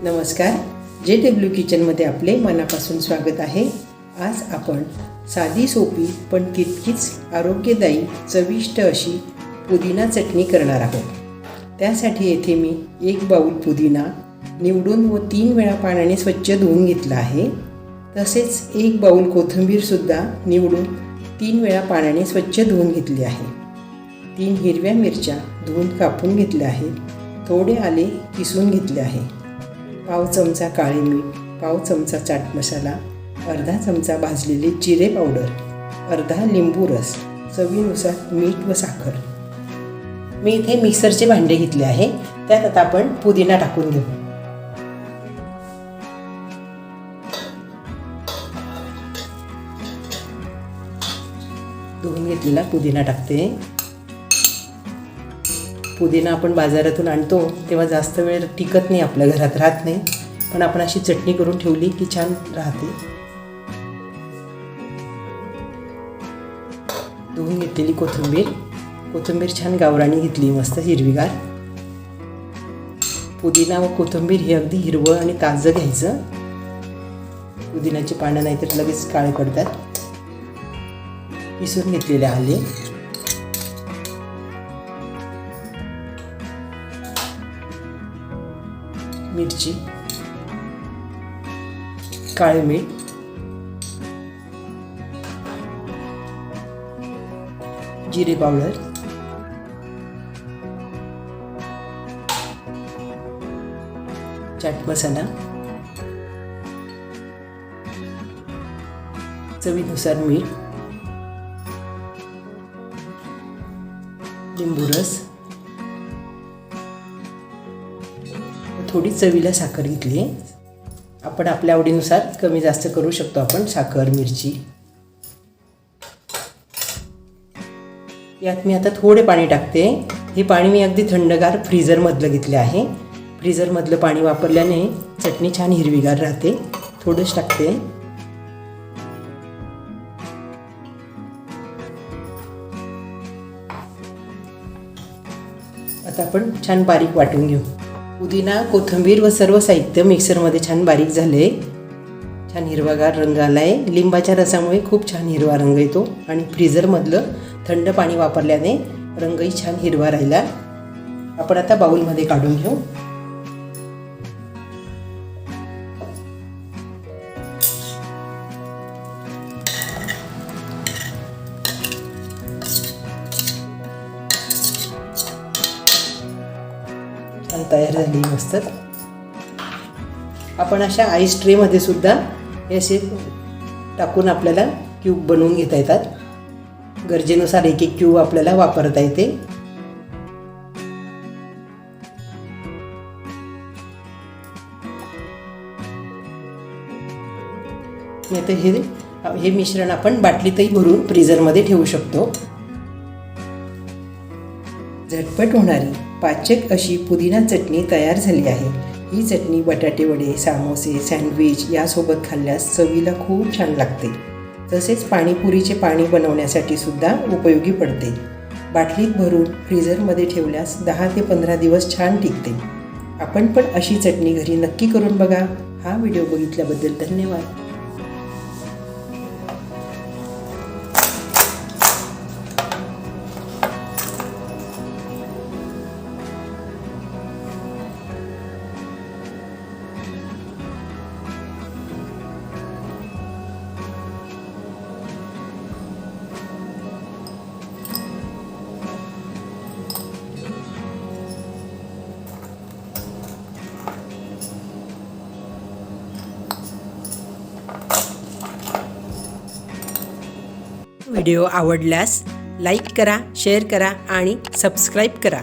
नमस्कार, JW किचनमध्ये आपले मनापासून स्वागत आहे। आज आपण साधी सोपी पण तितकीच आरोग्यदायी चविष्ट अशी पुदिना चटणी करणार आहोत। त्यासाठी येथे मी 1 बाउल पुदिना निवडून व 3 वेळा पाण्याने स्वच्छ धुवून घेतला आहे। तसेच 1 बाउल कोथिंबीर सुद्धा निवडून 3 वेळा पाण्याने स्वच्छ धुवून घेतली आहे। 3 हिरव्या मिरच्या धुवून कापून घेतल्या आहेत। थोडे आले किसून घेतले आहे। पाव चमचा काळे मीठ, पाव चमचा चाट मसाला, अर्धा चमचा भाजलेले जिरे पावडर, अर्धा लिंबू रस, चवीनुसार मीठ व साखर। मी इथे मिक्सरचे भांडे घेतले आहे। त्यात आता आपण पुदिना टाकून घेऊ। धुवून घेतलेला पुदिना टाकते। पुदिना आपण बाजारातून आणतो तेव्हा जास्त वेळ टिकत नाही, आपल्या घरात राहत नाही, पण आपण अशी चटणी करून ठेवली की छान राहते। धुवून घेतलेली कोथिंबीर छान गावरानी घेतली, मस्त हिरवीगार। पुदिना व कोथिंबीर हे अगदी हिरवं आणि ताजं घ्यायचं। पुदिनाची पानं नाहीतर लगेच काळे पडतात। किसून घेतलेले आले, मिरची, काळे मीठ, जिरे पावडर, चाट मसाला, चवीनुसार मीठ, लिंबू रस, थोडी चवीला साखर घेतली आहे। आपण आपल्या आवडीनुसार कमी जास्त करू शकतो आपण साखर, मिरची। यात मी आता थोडे पाणी टाकते। हे पाणी मी अगदी थंडगार फ्रीजरमधलं घेतले आहे। फ्रीजरमधलं पाणी वापरल्याने चटणी छान हिरवीगार राहते। थोडंच टाकते। आता आपण छान बारीक वाटून घेऊ। पुदिना, कोथिंबीर व सर्व साहित्य मिक्सरमध्ये छान बारीक झाले। छान हिरवागार रंग आलाय। लिंबाच्या रसामुळे खूप छान हिरवा रंग येतो आणि फ्रीजरमधलं थंड पाणी वापरल्याने रंगही छान हिरवा राहिला। आपण आता बाउलमध्ये काढून घेऊ। तयार झाली मस्त। आपण अशा आईस ट्रे मध्ये सुद्धा हे असे टाकून आपल्याला क्यूब बनवून घेता येतात। गरजेनुसार एक एक क्यूब आपल्याला वापरता येते। नाहीतर हे मिश्रण आपण बाटलीतही भरून फ्रीजरमध्ये ठेवू शकतो। झटपट होणारी पाचक अशी पुदिना चटणी तयार झाली आहे। ही चटणी बटाटे वडे, समोसे, सँडविच यासोबत खाल्ल्यास चवीला खूप छान लागते। तसेच पाणीपुरीचे पाणी बनवण्यासाठी सुद्धा उपयोगी पडते। बाटलीत भरून फ्रीजरमध्ये ठेवल्यास 10 ते 15 दिवस छान टिकते। आपण पण अशी चटणी घरी नक्की करून बघा। हा व्हिडिओ बघितल्याबद्दल धन्यवाद। व्हिडिओ आवडल्यास लाईक करा, शेअर करा आणि सबस्क्राईब करा।